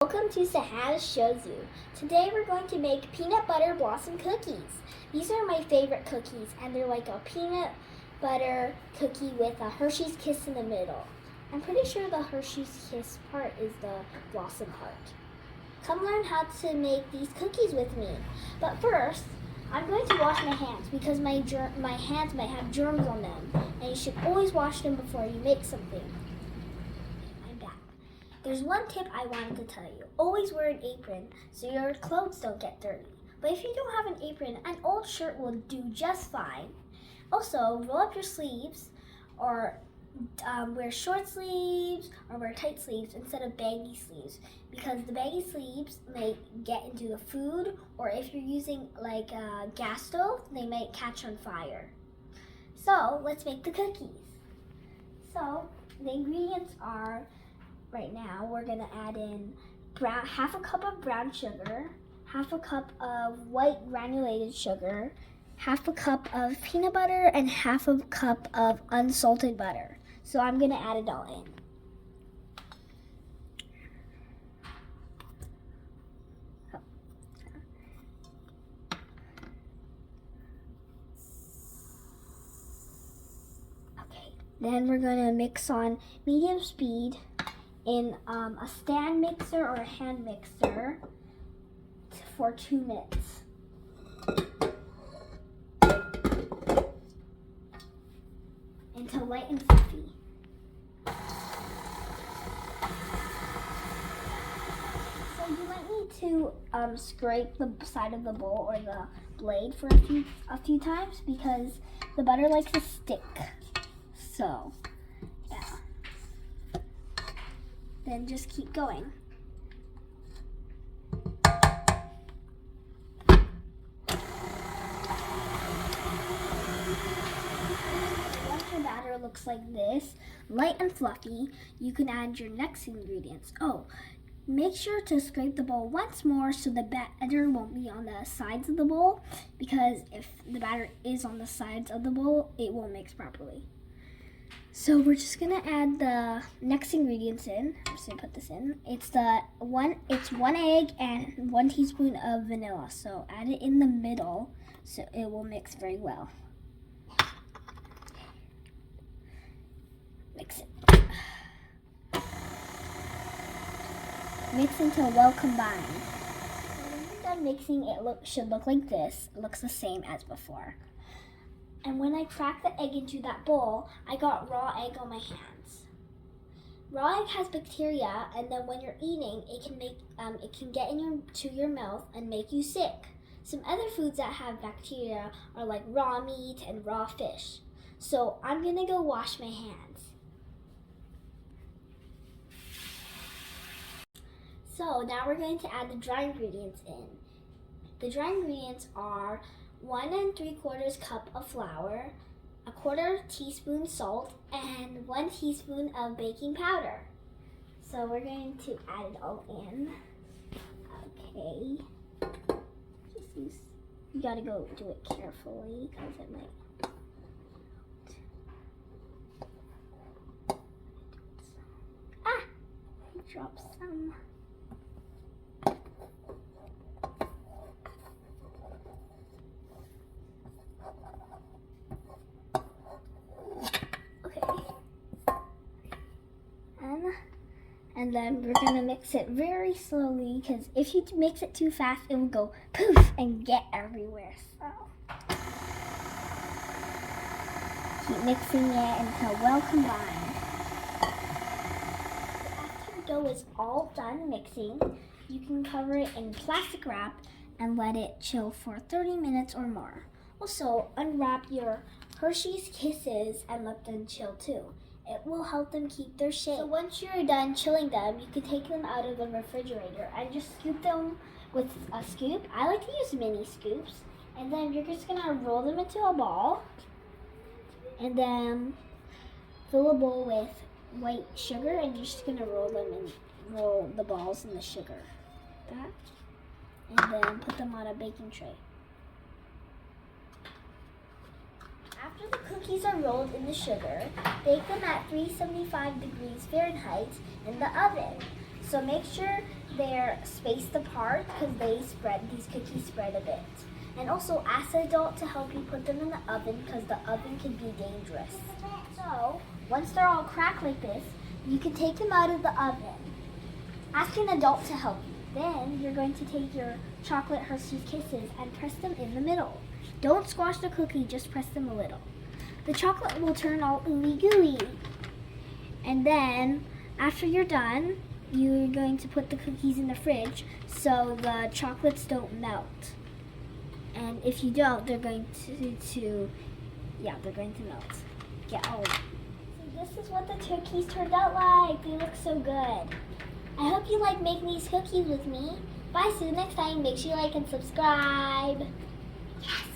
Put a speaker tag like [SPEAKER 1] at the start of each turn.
[SPEAKER 1] Welcome to Sahara Shows You. Today we're going to make peanut butter blossom cookies. These are my favorite cookies and they're like a peanut butter cookie with a Hershey's Kiss in the middle. I'm pretty sure the Hershey's Kiss part is the blossom part. Come learn how to make these cookies with me. But first, I'm going to wash my hands because my hands might have germs on them and you should always wash them before you make something. There's one tip I wanted to tell you. Always wear an apron so your clothes don't get dirty. But if you don't have an apron, an old shirt will do just fine. Also, roll up your sleeves or wear short sleeves or wear tight sleeves instead of baggy sleeves because the baggy sleeves may get into the food, or if you're using like a gas stove, they might catch on fire. So let's make the cookies. So the ingredients are, right now, we're going to add in half a cup of brown sugar, half a cup of white granulated sugar, half a cup of peanut butter, and half a cup of unsalted butter. So I'm going to add it all in. Okay, then we're going to mix on medium speed in a stand mixer or a hand mixer for 2 minutes. Until light and fluffy. So you might need to scrape the side of the bowl or the blade for a few times because the butter likes to stick. So then just keep going. Once your batter looks like this, light and fluffy, you can add your next ingredients. Oh, make sure to scrape the bowl once more so the batter won't be on the sides of the bowl, because if the batter is on the sides of the bowl, it won't mix properly. So we're just gonna add the next ingredients in. I'm just gonna put this in. It's one egg and 1 teaspoon of vanilla. So add it in the middle so it will mix very well. Mix it. Mix until well combined. When you're done mixing, it should look like this. It looks the same as before. And when I cracked the egg into that bowl, I got raw egg on my hands. Raw egg has bacteria, and then when you're eating, it can get into your mouth and make you sick. Some other foods that have bacteria are like raw meat and raw fish. So I'm gonna go wash my hands. So now we're going to add the dry ingredients in. The dry ingredients are 1 3/4 cup of flour, 1/4 teaspoon salt, and 1 teaspoon of baking powder. So we're going to add it all in. Okay. You gotta go do it carefully because it might. Ah! I dropped some. And then we're gonna mix it very slowly because if you mix it too fast, it will go poof and get everywhere. So keep mixing it until well combined. After your dough is all done mixing, you can cover it in plastic wrap and let it chill for 30 minutes or more. Also, unwrap your Hershey's Kisses and let them chill too. It will help them keep their shape. So once you're done chilling them, you can take them out of the refrigerator and just scoop them with a scoop. I like to use mini scoops. And then you're just gonna roll them into a ball and then fill a bowl with white sugar and you're just gonna roll them and roll the balls in the sugar. Like that. And then put them on a baking tray. After the cookies are rolled in the sugar, bake them at 375 degrees Fahrenheit in the oven. So make sure they're spaced apart because these cookies spread a bit. And also ask the adult to help you put them in the oven because the oven can be dangerous. So once they're all cracked like this, you can take them out of the oven. Ask an adult to help you. Then you're going to take your chocolate Hershey's Kisses and press them in the middle. Don't squash the cookie, just press them a little. The chocolate will turn all ooey gooey. And then after you're done, you're going to put the cookies in the fridge so the chocolates don't melt. And if you don't, they're going to melt. Get all of them. So this is what the cookies turned out like. They look so good. I hope you like making these cookies with me. Bye, see you next time. Make sure you like and subscribe. Yes.